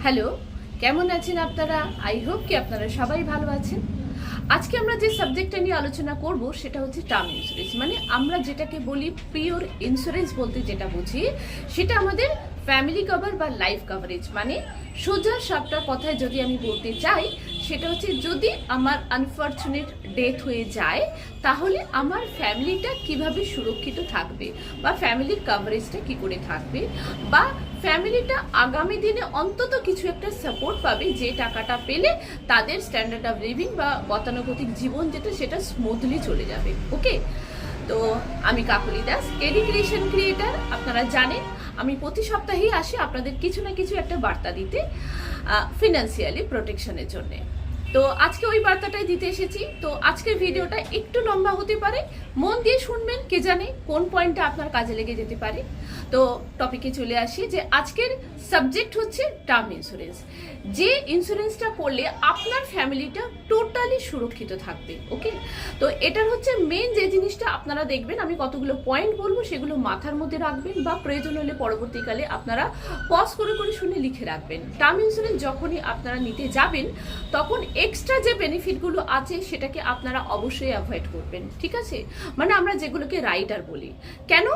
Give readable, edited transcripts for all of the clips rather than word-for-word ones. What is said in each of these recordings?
Hello, কেমন আছেন আপনারা? আই হোপ কি আপনারা সবাই ভালো আছেন। আজকে আমরা যে সাবজেক্টটা নিয়ে আলোচনা করব সেটা হচ্ছে টার্ম ইন্স্যুরেন্স। মানে আমরা যেটাকে বলি পিওর ইন্স্যুরেন্স বলতে যেটা বুঝি সেটা আমাদের ফ্যামিলি কভার বা লাইফ কভারেজ। মানে সোজা সাপটা কথায় যদি আমি বলতে চাই সেটা হচ্ছে যদি আমার আনফরচুনেট ডেথ হয়ে যায় তাহলে আমার ফ্যামিলিটা কিভাবে সুরক্ষিত থাকবে বা ফ্যামিলির কভারেজটা কি করে থাকবে বা ফ্যামিলিটা আগামী দিনে অন্তত কিছু একটা সাপোর্ট পাবে যে টাকাটা পেলে তাদের স্ট্যান্ডার্ড অফ লিভিং বা গতানুগতিক জীবন যেটা সেটা স্মুথলি চলে যাবে। ওকে, তো আমি কাকলি দাস, কেডি ক্রিয়েশন ক্রিয়েটার। আপনারা জানেন আমি প্রতি সপ্তাহেই আসি আপনাদের কিছু না কিছু একটা বার্তা দিতে ফিনান্সিয়ালি প্রোটেকশনের জন্য। তো আজকে ওই বার্তাটাই দিতে এসেছি। তো আজকের ভিডিওটা একটু লম্বা হতে পারে, মন দিয়ে শুনবেন, কে জানে কোন পয়েন্টটা আপনার কাজে লেগে যেতে পারে। তো টপিকে চলে আসি যে আজকের সাবজেক্ট হচ্ছে টার্ম ইন্স্যুরেন্স। যে ইন্স্যুরেন্সটা করলে আপনার ফ্যামিলিটা টোটালি সুরক্ষিত থাকবে। ওকে, তো এটার হচ্ছে মেন যে জিনিসটা আপনারা দেখবেন, আমি কতগুলো পয়েন্ট বলবো সেগুলো মাথার মধ্যে রাখবেন বা প্রয়োজন হলে পরবর্তীকালে আপনারা পজ করে করে শুনে লিখে রাখবেন। টার্ম ইন্স্যুরেন্স যখনই আপনারা নিতে যাবেন তখন এক্সট্রা যে বেনিফিটগুলো আছে সেটাকে আপনারা অবশ্যই অ্যাভয়েড করবেন। ঠিক আছে, মানে আমরা যেগুলোকে রাইডার বলি, কেন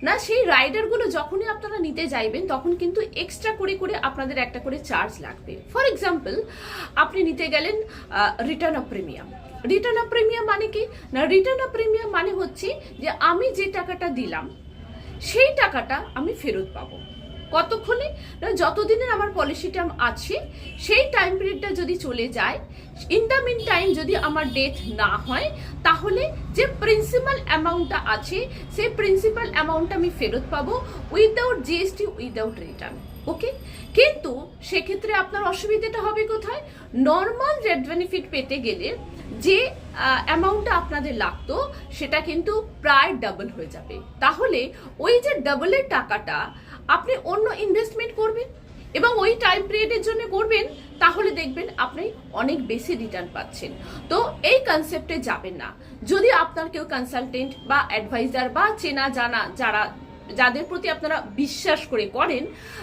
না সেই রাইডারগুলো যখনই আপনারা নিতে যাইবেন তখন কিন্তু এক্সট্রা করে করে আপনাদের একটা করে চার্জ লাগবে। ফর এক্সাম্পল, আপনি নিতে গেলেন return of premium. Return of premium মানে কি না, রিটার্ন অফ প্রিমিয়াম মানে হচ্ছে যে আমি যে টাকাটা দিলাম সেই টাকাটা আমি ফেরত পাবো কতক্ষণে না, যতদিনের আমার পলিসিটা আছে সেই টাইম পিরিয়ডটা যদি চলে যায়, ইন দ্য মিন টাইম যদি আমার ডেথ না হয় তাহলে যে প্রিন্সিপাল অ্যামাউন্টটা আছে সেই প্রিন্সিপাল অ্যামাউন্টটা আমি ফেরত পাবো উইদাউট জিএসটি, উইদাউট রিটার্ন। ওকে, কিন্তু সেক্ষেত্রে আপনার অসুবিধাটা হবে কোথায়? নর্মাল ডেথ বেনিফিট পেতে গেলে যে অ্যামাউন্টটা আপনাদের লাগতো সেটা কিন্তু প্রায় ডাবল হয়ে যাবে। তাহলে ওই যে ডাবলের টাকাটা আপনি অন্য ইনভেস্টমেন্ট করবেন এবং ওই টাইম পিরিয়ডের জন্য করবেন, তাহলে দেখবেন আপনি অনেক বেশি রিটার্ন পাচ্ছেন। তো এই কনসেপ্টে যাবেন না। যদি আপনার কেউ কনসালটেন্ট বা অ্যাডভাইজার বা চেনা জানা যাদের প্রতি আপনারা বিশ্বাস করে করেন,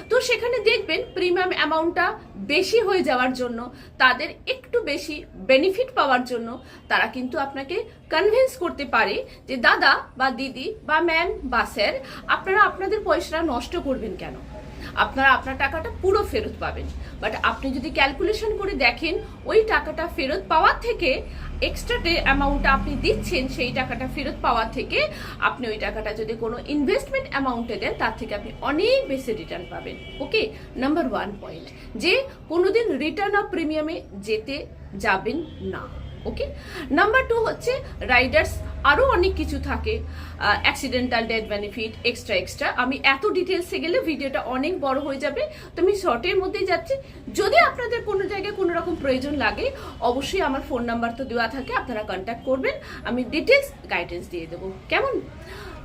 তো সেখানে দেখবেন প্রিমিয়াম অ্যামাউন্টটা বেশি হয়ে যাওয়ার জন্য, তাদের একটু বেশি বেনিফিট পাওয়ার জন্য তারা কিন্তু আপনাকে কনভিন্স করতে পারে যে দাদা বা দিদি বা ম্যাম বা স্যার, আপনারা আপনাদের পয়সাটা নষ্ট করবেন কেন, আপনারা আপনার টাকাটা পুরো ফেরত পাবেন। বাট আপনি যদি ক্যালকুলেশন করে দেখেন ওই টাকাটা ফেরত পাওয়ার থেকে এক্সট্রা অ্যামাউন্টটা আপনি দিচ্ছেন, সেই টাকাটা ফেরত পাওয়ার থেকে আপনি ওই টাকাটা যদি কোনো ইনভেস্টমেন্ট অ্যামাউন্টে দেন তার থেকে আপনি অনেক বেশি রিটার্ন পাবেন। ওকে, নাম্বার 1 পয়েন্ট, যে কোনোদিন রিটার্ন অফ প্রিমিয়ামে যেতে যাবেন না। ওকে, নাম্বার 2 হচ্ছে রাইডার্স আরও অনেক কিছু থাকে, অ্যাক্সিডেন্টাল ডেথ বেনিফিট, এক্সট্রা। আমি এত ডিটেলসে গেলে ভিডিওটা অনেক বড় হয়ে যাবে, তো আমি শর্টের মধ্যেই যাচ্ছি। যদি আপনাদের কোনো জায়গায় কোনো রকম প্রয়োজন লাগে অবশ্যই আমার ফোন নাম্বার তো দেওয়া থাকে, আপনারা কন্ট্যাক্ট করবেন, আমি ডিটেলস গাইডেন্স দিয়ে দেবো। কেমন?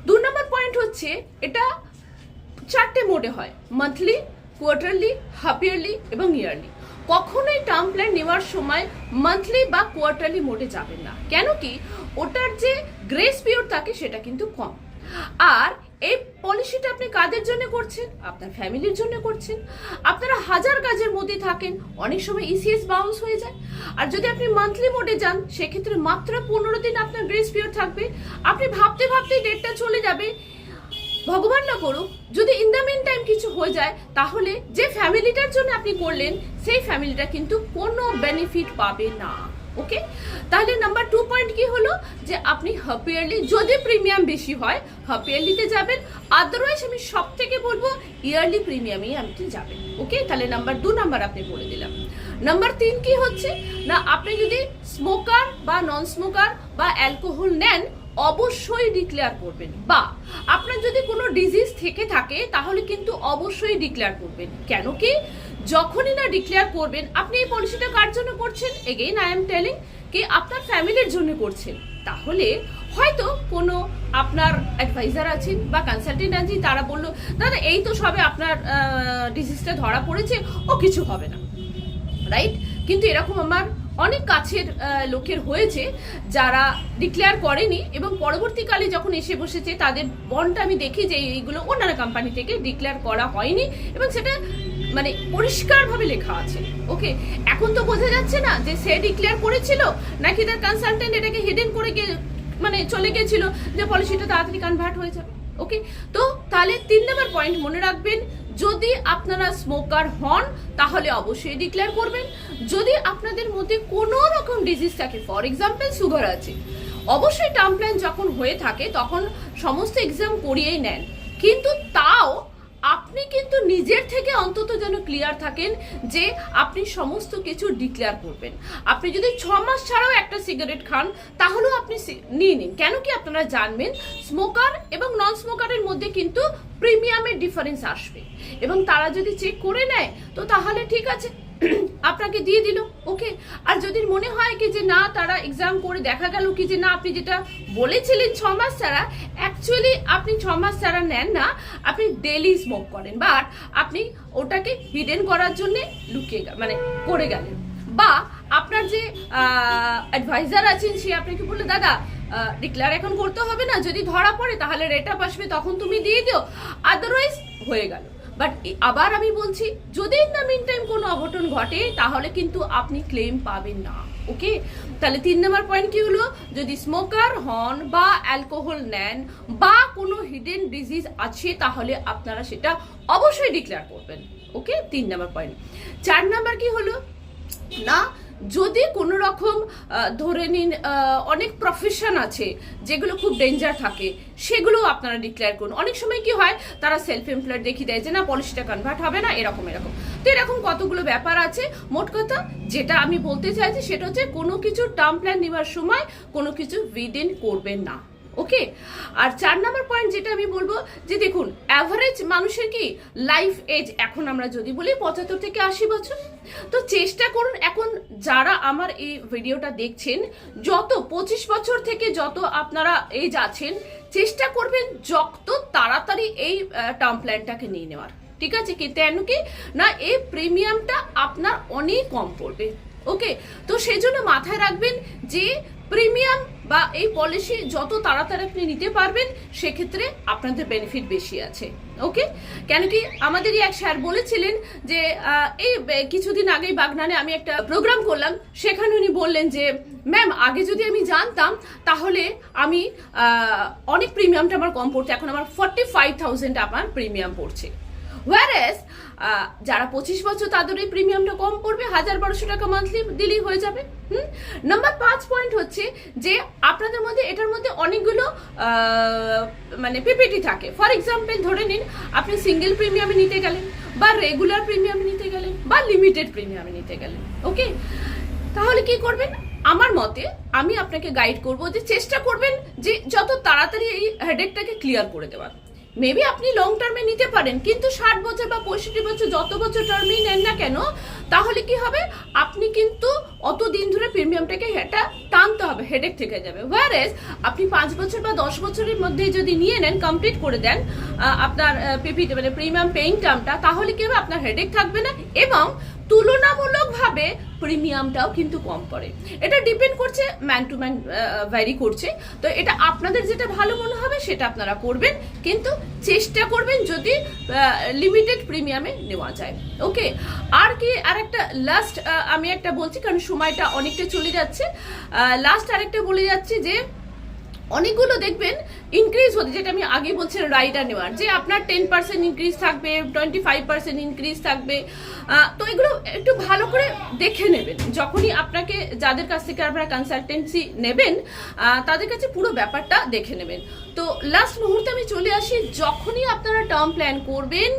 2 নম্বর পয়েন্ট হচ্ছে এটা 4টে মোডে হয়, মান্থলি, কোয়ার্টারলি, হাফ ইয়ারলি এবং ইয়ারলি। কখনোই টার্ম প্ল্যান নেওয়ার সময় মান্থলি বা কোয়ার্টারলি মোডে যাবেন না। কেন কি, ওটার যে গ্রেস পিরিয়ড থাকে সেটা কিন্তু কম। আর এই পলিসিটা আপনি কাদের জন্য করছেন? আপনার ফ্যামিলির জন্য করছেন। আপনারা হাজার কাজের মধ্যে থাকেন, অনেক সময় ইসিএস বাউন্স হয়ে যায়। আর যদি আপনি মান্থলি মোডে যান সেক্ষেত্রে মাত্র 15 দিন আপনার গ্রেস পিরিয়ড থাকবে। আপনি ভাবতে ভাবতেই ডেটটা চলে যাবে। ভগবান না করুক যদি ইন দ্য মিন টাইম কিছু হয়ে যায়, তাহলে যে ফ্যামিলিটার জন্য আপনি করলেন সেই ফ্যামিলিটা কিন্তু কোনো বেনিফিট পাবে না। ওকে, তাহলে নাম্বার 2 পয়েন্ট কি হলো যে আপনি হাফ ইয়ারলি, যদি প্রিমিয়াম বেশি হয় হাফ ইয়ারলিতে যাবেন, আদারওয়াইজ আমি সব থেকে বলবো ইয়ারলি প্রিমিয়ামেই আপনি যাবেন। ওকে, তাহলে নাম্বার 2 নাম্বার আপনি বলে দিলাম। নাম্বার 3 কি হচ্ছে না, আপনি যদি স্মোকার বা নন স্মোকার বা অ্যালকোহল নেন অবশ্যই ডিক্লেয়ার করবেন, বা আপনার যদি কোনো ডিজিজ থেকে থাকে তাহলে কিন্তু অবশ্যই ডিক্লেয়ার করবেন। কেন কি, যখনই না ডিক্লেয়ার করবেন, আপনি এই পলিসিটা কার জন্য করছেন? এগেইন আই এম টেলিং কি আপনার ফ্যামিলির জন্য করছেন। তাহলে হয়তো কোনো আপনার অ্যাডভাইজার আছেন বা কনসালটেন্ট আছেন, তারা বললো দাদা এই তো সবে আপনার ডিজিজটা ধরা পড়েছে, ও কিছু হবে না, রাইট? কিন্তু এরকম আমার অনেক কাছের লোকের হয়েছে যারা ডিক্লেয়ার করেনি এবং পরবর্তীকালে যখন এসে বসেছে তাদের বন্ডটা আমি দেখি যে এইগুলো অন্যান্য কোম্পানি থেকে ডিক্লেয়ার করা হয়নি এবং সেটা মানে পরিষ্কারভাবে লেখা আছে। ওকে, এখন তো বোঝা যাচ্ছে না যে সে ডিক্লেয়ার করেছিল নাকি তার কনসালটেন্ট এটাকে হিডেন করে মানে চলে গেছিল যে পলিসিটা তাড়াতাড়ি কনভার্ট হয়ে যাবে। ওকে, তো তাহলে 3 নম্বর পয়েন্ট মনে রাখবেন, যদি আপনারা স্মোকার হন তাহলে অবশ্যই ডিক্লেয়ার করবেন। যদি আপনাদের মধ্যে কোনো রকম ডিজিজ থাকে, ফর এক্সাম্পল সুগার আছে, অবশ্যই টার্ম প্ল্যান যখন হয়ে থাকে তখন সমস্ত এক্সাম করিয়েই নেন, কিন্তু তাও আপনি কিন্তু নিজের থেকে অন্তত যেন ক্লিয়ার থাকেন যে আপনি সমস্ত কিছু ডিক্লেয়ার করবেন। আপনি যদি 6 মাস ছাড়াও একটা সিগারেট খান তাহলেও আপনি নিয়ে নিন, কেন কি আপনারা জানবেন স্মোকার এবং নন স্মোকারের মধ্যে কিন্তু প্রিমিয়ামের ডিফারেন্স আসবে, এবং তারা যদি চেক করে নেয় তো তাহলে ঠিক আছে, আপনাকে দিয়ে দিল। ওকে, আর যদি মনে হয় কি যে না তারা এক্সাম করে দেখা গেল কি যে না আপনি যেটা বলেছিলেন 6 মাস ছাড়া, অ্যাকচুয়ালি আপনি 6 মাস ছাড়া নেন না, আপনি ডেইলি স্মোক করেন, বাট আপনি ওটাকে হিডেন করার জন্য লুকিয়ে মানে করে গেলেন, বা আপনার যে অ্যাডভাইজার আছেন সে আপনাকে বললো দাদা ডিক্লেয়ার এখন করতে হবে না, যদি ধরা পড়ে তাহলে রেট আপ আসবে তখন তুমি দিয়ে দিও, আদারওয়াইজ হয়ে গেল। বাট আবার আমি বলছি, যদি ইন দ্য মিন টাইম কোনো অঘটন ঘটে তাহলে কিন্তু আপনি ক্লেম পাবেন না। ওকে, তাহলে 3 নম্বর পয়েন্ট কি হলো, যদি স্মোকার হন বা অ্যালকোহল নেন বা কোনো হিডেন ডিজিজ আছে তাহলে আপনারা সেটা অবশ্যই ডিক্লেয়ার করবেন। ওকে, 3 নম্বর পয়েন্ট। 4 নম্বর কি হলো না, যদি কোনো রকম ধরে নিন অনেক প্রফেশন আছে যেগুলো খুব ডেঞ্জার থাকে, সেগুলো আপনারা ডিক্লেয়ার করুন। অনেক সময় কি হয় তারা সেলফ এমপ্লয়েড দেখিয়ে দেয় যে না পলিসিটা কনভার্ট হবে না, এরকম তো এরকম কতগুলো ব্যাপার আছে। মোট কথা যেটা আমি বলতে চাইছি সেটা হচ্ছে কোনো কিছু টার্ম প্ল্যান নেওয়ার সময় কোনো কিছু উইদিন করবেন না। ওকে, আর 4 নম্বর পয়েন্ট যেটা আমি বলবো যে দেখুন অ্যাভারেজ মানুষের কি লাইফ এজ এখন আমরা যদি বলি 75 থেকে 80 বছর, তো চেষ্টা করুন এখন যারা আমার এই ভিডিওটা দেখছেন যত 25 বছর থেকে যত আপনারা এজ আছেন, চেষ্টা করবেন যত তাড়াতাড়ি এই টার্ম প্ল্যানটাকে নিয়ে নেওয়ার। ঠিক আছে, কি কেন কি না এই প্রিমিয়ামটা আপনার অনেক কম পড়বে। ওকে, তো সেই জন্য মাথায় রাখবেন যে প্রিমিয়াম বা এই পলিসি যত তাড়াতাড়ি আপনি নিতে পারবেন সেক্ষেত্রে আপনাদের বেনিফিট বেশি আছে। ওকে, কেন কি আমাদেরই এক স্যার বলেছিলেন যে এই কিছুদিন আগেই বাগনানে আমি একটা প্রোগ্রাম করলাম, সেখানে উনি বললেন যে ম্যাম আগে যদি আমি জানতাম তাহলে আমি অনেক প্রিমিয়ামটা আমার কম পড়ছে, এখন আমার 45,000 আমার প্রিমিয়াম পড়ছে। Whereas যারা 25 বছর তাদের এই প্রিমিয়ামটা কম পড়বে, 1,000-1,200 টাকা মান্থলি দিলেই হয়ে যাবে। নাম্বার 5 পয়েন্ট হচ্ছে যে আপনাদের মধ্যে এটার মধ্যে অনেকগুলো মানে পিপিটি থাকে। ফর এক্সাম্পল ধরে নিন আপনি সিঙ্গেল প্রিমিয়ামে নিতে গেলেন বা রেগুলার প্রিমিয়ামে নিতে গেলেন বা লিমিটেড প্রিমিয়ামে নিতে গেলেন। ওকে, তাহলে কি করবেন, আমার মতে আমি আপনাকে গাইড করব যে চেষ্টা করবেন যে যত তাড়াতাড়ি এই হেডেকটাকে ক্লিয়ার করে দেওয়ার। মেবি আপনি লং টার্মে নিতে পারেন, কিন্তু 60 বছর বা 65 বছর যত বছর টার্মেই নেন না কেন, তাহলে কি হবে আপনি কিন্তু অত দিন ধরে প্রিমিয়ামটাকে এটা টানতে হবে, হেডেক থেকে যাবে। ওয়ারেজ আপনি 5 বছর বা 10 বছরের মধ্যে যদি নিয়ে নেন, কমপ্লিট করে দেন আপনার পিপিটি মানে প্রিমিয়াম পেইং টার্মটা, তাহলে কি হবে আপনার হেডেক থাকবে না এবং তুলনামূলকভাবে প্রিমিয়ামটাও কিন্তু কম পড়ে। এটা ডিপেন্ড করছে ম্যান টু ম্যান, ভ্যারি করছে। তো এটা আপনাদের যেটা ভালো মনে হবে সেটা আপনারা করবেন, কিন্তু চেষ্টা করবেন যদি লিমিটেড প্রিমিয়ামে নেওয়া যায়। ওকে, আর কি আরেকটা লাস্ট আমি একটা বলছি কারণ সময়টা অনেকটা চলে যাচ্ছে, লাস্ট আরেকটা বলে যাচ্ছি যে অনেকগুলো দেখবেন ইনক্রিজ হতে, যেটা আমি আগে বলছি রাইডার নেওয়ার, যে আপনার 10% ইনক্রিজ থাকবে, 25% ইনক্রিজ থাকবে। তো এগুলো একটু ভালো করে দেখে নেবেন যখনই আপনাকে যাদের কাছ থেকে আপনারা কনসালটেন্সি নেবেন তাদের কাছে পুরো ব্যাপারটা দেখে নেবেন। তো লাস্ট মুহূর্তে আমি চলে আসি, যখনই আপনারা টার্ম প্ল্যান করবেন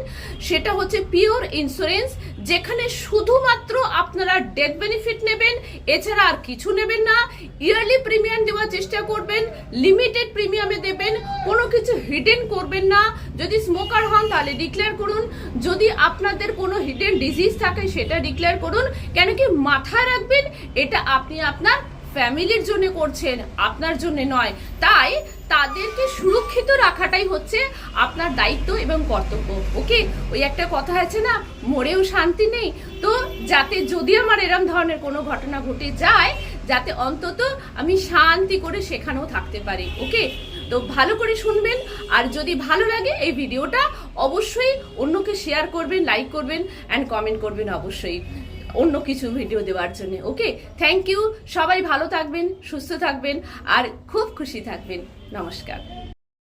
সেটা হচ্ছে পিওর ইন্স্যুরেন্স, যেখানে শুধুমাত্র আপনারা ডেথ বেনিফিট নেবেন, এছাড়া আর কিছু নেবেন না। ইয়ারলি প্রিমিয়াম দেওয়ার চেষ্টা করবেন, লিমিটেড প্রিমিয়ামে দেবেন, কোনো কিছু হিডেন করবেন না। যদি স্মোকার হন তাহলে ডিক্লেয়ার করুন, যদি আপনাদের কোনো হিডেন ডিজিজ থাকে সেটা ডিক্লেয়ার করুন। কেন কি মাথায় রাখবেন এটা আপনি আপনার ফ্যামিলির জন্য করছেন, আপনার জন্য নয়। তাই তাদেরকে সুরক্ষিত রাখাটাই হচ্ছে আপনার দায়িত্ব এবং কর্তব্য। ওকে, ওই একটা কথা আছে না, মরেও শান্তি নেই, তো যাতে যদি আমার এরম ধরনের কোনো ঘটনা ঘটে যায় যাতে অন্তত আমি শান্তি করে সেখানেও থাকতে পারি। ওকে, তো তো ভালো করে শুনবেন, আর যদি ভালো লাগে এই ভিডিওটা অবশ্যই অন্যকে শেয়ার করবেন, লাইক করবেন অ্যান্ড কমেন্ট করবেন অবশ্যই অন্য কিছু ভিডিও দেওয়ার জন্য। ওকে, থ্যাংক ইউ। সবাই ভালো থাকবেন, সুস্থ থাকবেন আর খুব খুশি থাকবেন। নমস্কার।